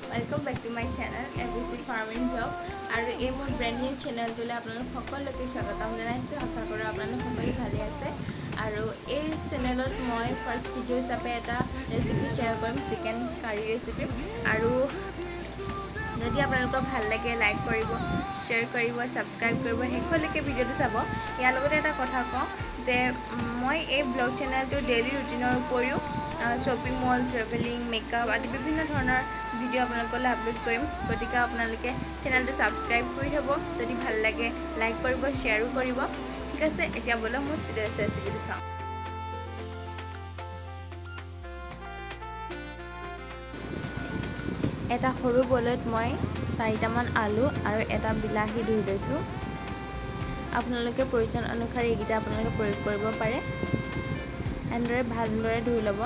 Welcome back to my channel ABC farming blog और ये मोर ब्रेंड निउ चैनल आपलोक सकलोके स्वागतम जानाइছো आशा करो आपलोक सकलोरे भाले आछे और ये चैनलत मैं फार्स्ट भिडिओ हिसापे एटा रेसिपि शेयर करिम चिकेन कारि रेसिपि और यदि आपलोকৰ ভাল লাগে लाइक करिब शेयर करिब सब्सक्राइब करिब हेखলৈকে भिडिओটো চাব ইয়াৰ লগতে এটা কথা কওঁ যে মই এই ব্লগ চেনেলটো ডেইলি ৰুটিনৰ উপৰিও शॉपिंग मॉल ट्रेवलिंग मेकअप आदि विभिन्न धৰণৰ ভিডিও আপোনালোকলৈ আপলোড কৰিম গতিকে আপোনালোকে চেনেলটো সাবস্ক্ৰাইব কৰি থব যদি ভাল লাগে লাইক কৰিব শেয়াৰো কৰিব ঠিক আছে এতিয়া বলক মই ৰেচিপিটো চাওঁ এটা সৰু বলত মই 4টামান আলু আৰু এটা বিলাহী ধুই লৈছোঁ আপোনালোকে প্ৰয়োজন অনুসাৰে এইকেইটা আপোনালোকে প্ৰয়োগ কৰিব পাৰে এনেদৰে ভালদৰে ধুই ল'ব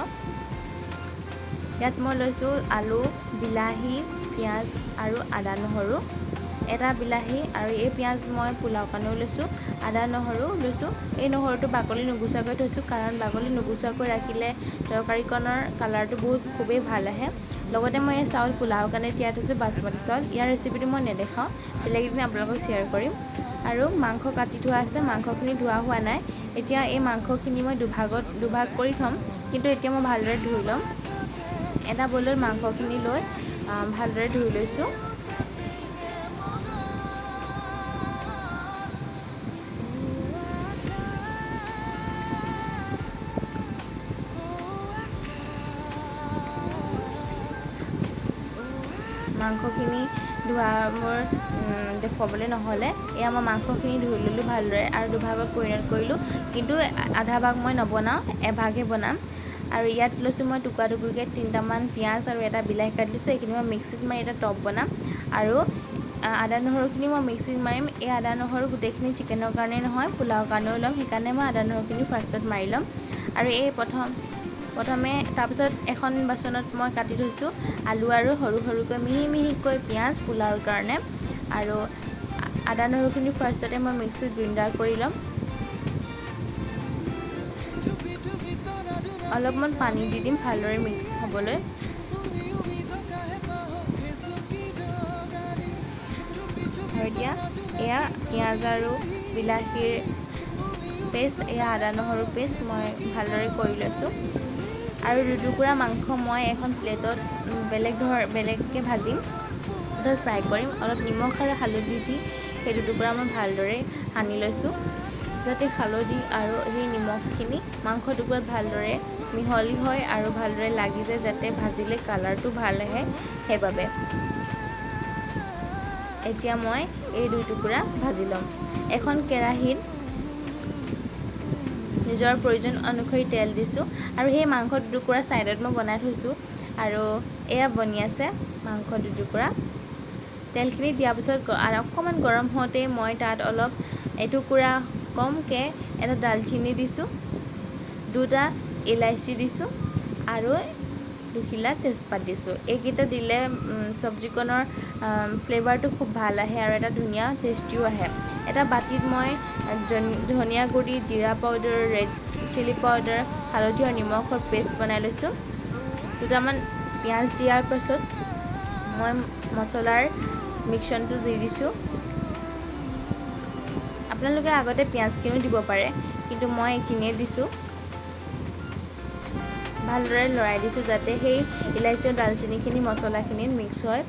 ইয়াত মই লৈছোঁ আলু বিলাহী পিঁয়াজ আৰু আদা নহৰু এটা বিলাহী আৰু এই পিঁয়াজ মই পোলাও কাৰণেও লৈছোঁ আদা নহৰু লৈছোঁ এই নহৰুটো বাকলি নুগুচাকৈ থৈছোঁ কাৰণ বাকলি নুগুচাকৈ ৰাখিলে তৰকাৰীখনৰ কালাৰটো বহুত খুবেই ভাল আহে লগতে মই এই চাউল পোলাও কাৰণে তিয়াই থৈছোঁ বাসমতি চাউল ইয়াৰ ৰেচিপিটো মই নেদেখাওঁ বেলেগ এদিন আপোনালোকক শ্বেয়াৰ কৰিম আৰু মাংস কাটি থোৱা আছে মাংসখিনি ধোৱা হোৱা নাই এতিয়া এই মাংসখিনি মই দুভাগ কৰি থম কিন্তু এতিয়া মই ভালদৰে ধুই ল'ম এটা বলত মাংসখিনি লৈ ভালদৰে ধুই লৈছোঁ মাংসখিনি ধোৱা মোৰ দেখুৱাবলৈ নহ'লে এয়া মই মাংসখিনি ধুই ল'লোঁ ভালদৰে আৰু দুভাগত পৰিণত কৰিলোঁ কিন্তু আধা ভাগ মই নবনাওঁ এভাগহে বনাম আৰু ইয়াত লৈছোঁ মই টুকুৰা টুকুৰিকৈ 3টামান পিঁয়াজ আৰু এটা বিলাহী কাটি লৈছোঁ এইখিনি মই মিক্সিত মাৰি এটা টপ বনাম আৰু আদা নহৰুখিনি মই মিক্সিত মাৰিম এই আদা নহৰু গোটেইখিনি চিকেনৰ কাৰণে নহয় পোলাও কাৰণেও ল'ম সেইকাৰণে মই আদা নহৰুখিনি ফাৰ্ষ্টত মাৰি ল'ম আৰু এই প্ৰথমে তাৰপিছত এখন বাচনত মই কাটি থৈছোঁ আলু আৰু সৰু সৰুকৈ মিহি মিহিকৈ পিঁয়াজ পোলাওৰ কাৰণে আৰু আদা নহৰুখিনি ফাৰ্ষ্টতে মই মিক্সিত গ্ৰাইণ্ডাৰ কৰি ল'ম অলপমান পানী দি দিম ভালদৰে মিক্স হ'বলৈ আৰু এতিয়া এয়া পিঁয়াজ আৰু বিলাহীৰ পেষ্ট এয়া আদা নহৰু পেষ্ট মই ভালদৰে কৰি লৈছোঁ আৰু দুটুকুৰা মাংস মই এখন প্লেটত বেলেগকৈ ভাজিম তাত ফ্ৰাই কৰিম অলপ নিমখ আৰু হালধি দি সেই দুটুকুৰা মই ভালদৰে সানি লৈছোঁ যাতে হালধি আৰু সেই নিমখখিনি মাংস টুকুৰাত ভালদৰে মিহলি হয় আৰু ভালদৰে লাগি যায় যাতে ভাজিলে কালাৰটো ভাল আহে সেইবাবে এতিয়া মই এই দুই টুকুৰা ভাজি ল'ম এখন কেৰাহীত নিজৰ প্ৰয়োজন অনুসৰি তেল দিছোঁ আৰু সেই মাংস দুটুকুৰা সাইডত মই বনাই থৈছোঁ আৰু এয়া বনি আছে মাংস দুটুকুৰা তেলখিনি দিয়াৰ পিছত অকণমান গৰম হওঁতে মই তাত অলপ এটুকুৰা কমকৈ এটা দালচিনি দিছোঁ দুটা ইলাচি দিছোঁ আৰু দুখিলা তেজপাত দিছোঁ এইকেইটা দিলে চব্জিখনৰ ফ্লেভাৰটো খুব ভাল আহে আৰু এটা ধুনীয়া টেষ্টিও আহে এটা বাটিত মই ধনিয়া গুড়ি জিৰা পাউডাৰ ৰেড চিলি পাউডাৰ হালধি আৰু নিমখৰ পেষ্ট বনাই লৈছোঁ দুটামান পিঁয়াজ দিয়াৰ পাছত মই মছলাৰ মিশ্ৰণটো দি দিছোঁ আপোনালোকে আগতে পিঁয়াজখিনিও দিব পাৰে কিন্তু মই এইখিনিয়ে দিছোঁ ভালদৰে লৰাই দিছোঁ যাতে সেই ইলাচি আৰু দালচিনিখিনি মছলাখিনিত মিক্স হয়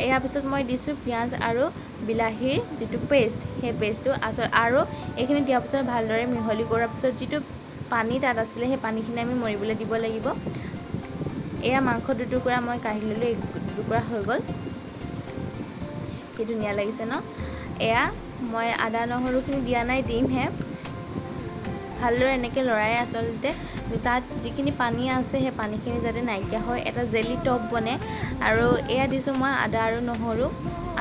ইয়াৰ পিছত মই দিছোঁ পিঁয়াজ আৰু বিলাহীৰ যিটো পেষ্ট সেই পেষ্টটো আৰু এইখিনি দিয়াৰ পিছত ভালদৰে মিহলি কৰাৰ পিছত যিটো পানী তাত আছিলে সেই পানীখিনি আমি মৰিবলৈ দিব লাগিব এয়া মাংস দুটুকুৰা মই কাঢ়ি ল'লোঁ এই দুটুকুৰা হৈ গ'ল কি ধুনীয়া লাগিছে ন এয়া মই আদা নহৰুখিনি দিয়া নাই দিমহে ভালদৰে এনেকৈ লৰাই আচলতে তাত যিখিনি পানী আছে সেই পানীখিনি যাতে নাইকিয়া হয় এটা জেলি টপ বনে আৰু এয়া দিছোঁ মই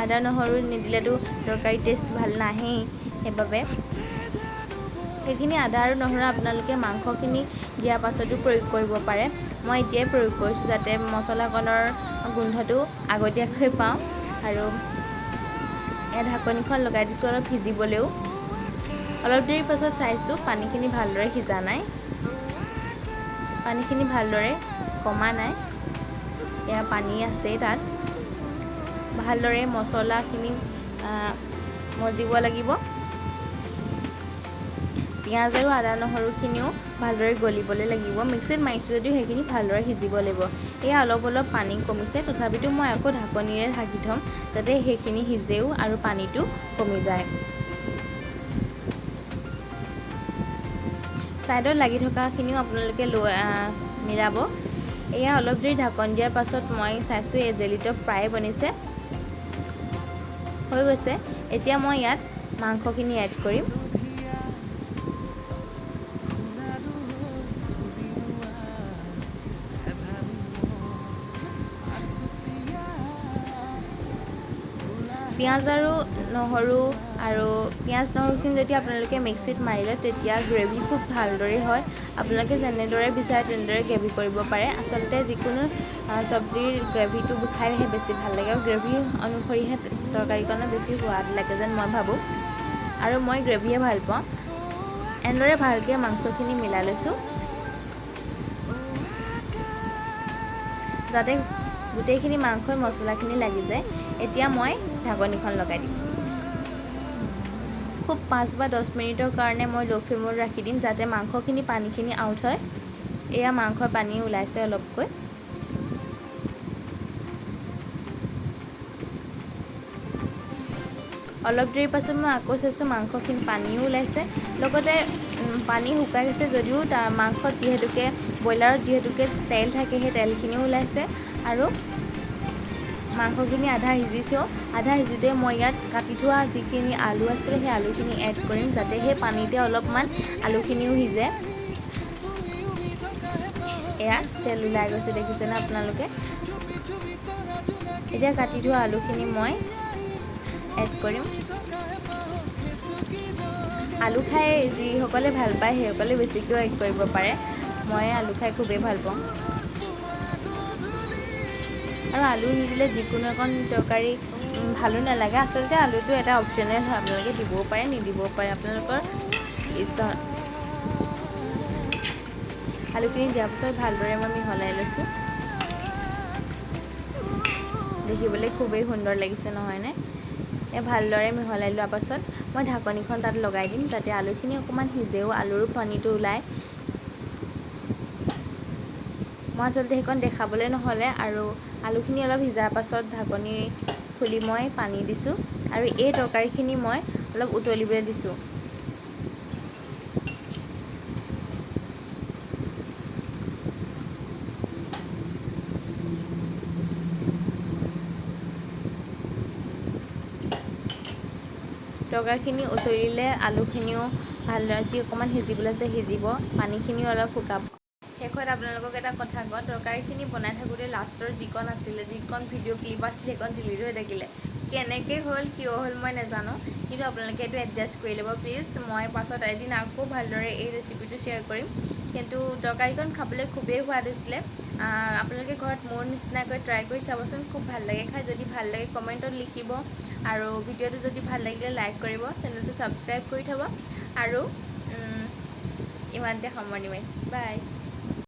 আদা নহৰু নিদিলেতো তৰকাৰী টেষ্ট ভাল নাহেই সেইবাবে সেইখিনি আদা আৰু নহৰু আপোনালোকে মাংসখিনি দিয়াৰ পাছতো প্ৰয়োগ কৰিব পাৰে মই এতিয়াই প্ৰয়োগ কৰিছোঁ যাতে মছলাকণৰ গোন্ধটো আগতীয়াকৈ পাওঁ আৰু এই ঢাকনিখন লগাই দিছোঁ অলপ সিজিবলৈও অলপ দেৰি পাছত চাইছোঁ পানীখিনি ভালদৰে সিজা নাই পানীখিনি ভালদৰে কমা নাই এয়া পানী আছে তাত ভালদৰে মছলাখিনি মজিব লাগিব। পিঁয়াজ আৰু আদা নহৰুখিনিও ভালদৰে গলিবলৈ লাগিব। মিক্সিত মাৰিছোঁ যদিও সেইখিনি ভালদৰে সিজিব লাগিব। এয়া অলপ অলপ পানী কমিছে, তথাপিতো মই আকৌ ঢাকনিৰে ঢাকি থ'ম যাতে সেইখিনি সিজেও আৰু পানীটো কমি যায়। ছাইডত লাগি থকাখিনিও আপোনালোকে মিলাব। এয়া অলপ দেৰি ঢাকন দিয়াৰ পাছত মই চাইছোঁ এই জেলিটো প্ৰায় বনিছে, হৈ গৈছে। এতিয়া মই ইয়াত মাংসখিনি এড কৰিম। পিঁয়াজ আৰু নহৰুখিনি যদি আপোনালোকে মিক্সিত মাৰি লয় তেতিয়া গ্ৰেভি খুব ভালদৰে হয়। আপোনালোকে যেনেদৰে বিচাৰে তেনেদৰে গ্ৰেভি কৰিব পাৰে। আচলতে যিকোনো চব্জিৰ গ্ৰেভিটো খাইহে বেছি ভাল লাগে, আৰু গ্ৰেভি অনুসৰিহে তৰকাৰীকণত বেছি সোৱাদ লাগে যেন মই ভাবোঁ, আৰু মই গ্ৰেভিয়ে ভাল পাওঁ। এনেদৰে ভালকৈ মাংসখিনি মিলাই লৈছোঁ যাতে গোটেইখিনি মাংসই মছলাখিনি লাগি যায়। এতিয়া মই ঢাকনিখন লগাই দিম। খুব 5 বা 10 মিনিটৰ কাৰণে মই ল' ফ্লেমত ৰাখি দিম যাতে মাংসখিনি পানীখিনি আউট হয়। এয়া মাংসৰ পানী ওলাইছে অলপকৈ। অলপ দেৰিৰ পাছত মই আকৌ চাইছোঁ মাংসখিনি পানীও ওলাইছে, লগতে পানী শুকাই গৈছে যদিও তাৰ মাংসত যিহেতুকে ব্ৰইলাৰত যিহেতুকে তেল থাকে সেই তেলখিনিও ওলাইছে, আৰু মাংসখিনি আধা সিজিছেও। আধা সিজোঁতে মই ইয়াত কাটি থোৱা যিখিনি আলু আছিলে সেই আলুখিনি এড কৰিম যাতে সেই পানীতে অলপমান আলুখিনিও সিজে। এয়া তেল ওলাই গৈছে, দেখিছেনে আপোনালোকে। এতিয়া কাটি থোৱা আলুখিনি মই এড কৰিম। আলু খাই যিসকলে ভাল পায় সেইসকলে বেছিকৈও এড কৰিব পাৰে। মই আলু খাই খুবেই ভাল পাওঁ, আৰু আলু নিদিলে যিকোনো এখন তৰকাৰী ভালো নালাগে। আচলতে আলুটো এটা অপশ্যনেল হয়, আপোনালোকে দিবও পাৰে নিদিবও পাৰে, আপোনালোকৰ ইচ্ছা। আলুখিনি দিয়াৰ পিছত ভালদৰে মই মিহলাই লৈছোঁ। দেখিবলৈ খুবেই সুন্দৰ লাগিছে নহয়নে। ভালদৰে মিহলাই লোৱাৰ পাছত মই ঢাকনিখন তাত লগাই দিম যাতে আলুখিনি অকণমান সিজেও, আলুৰ পানীটো ওলায়। মই আচলতে সেইকণ দেখাবলৈ নহ'লে, আৰু আলুখিনি অলপ সিজাৰ পাছত ঢাকনি খুলি মই পানী দিছোঁ, আৰু এই তৰকাৰীখিনি মই অলপ উতলিবলৈ দিছোঁ। তৰকাৰীখিনি উতলিলে আলুখিনিও ভালদৰে যি অকণমান সিজিবলৈ আছে সিজিব, পানীখিনিও অলপ শুকাব। শেষত আপোনালোকক এটা কথা কওঁ, তৰকাৰীখিনি বনাই থাকোঁতে লাষ্টৰ যিকণ ভিডিঅ' ক্লিপ আছিলে সেইকণ ডিলিট হৈ থাকিলে। কেনেকৈ হ'ল কিয় হ'ল মই নাজানো, কিন্তু আপোনালোকে এইটো এডজাষ্ট কৰি ল'ব প্লিজ। মই পাছত এদিন আকৌ ভালদৰে এই ৰেচিপিটো শ্বেয়াৰ কৰিম। কিন্তু তৰকাৰীকণ খাবলৈ খুবেই সোৱাদ হৈছিলে। আপোনালোকে ঘৰত মোৰ নিচিনাকৈ ট্ৰাই কৰি চাবচোন, খুব ভাল লাগে খাই। যদি ভাল লাগে কমেণ্টত লিখিব, আৰু ভিডিঅ'টো যদি ভাল লাগিলে লাইক কৰিব, চেনেলটো ছাবস্ক্ৰাইব কৰি থ'ব, আৰু ইমানতে সামৰণি মাৰিছোঁ। বাই।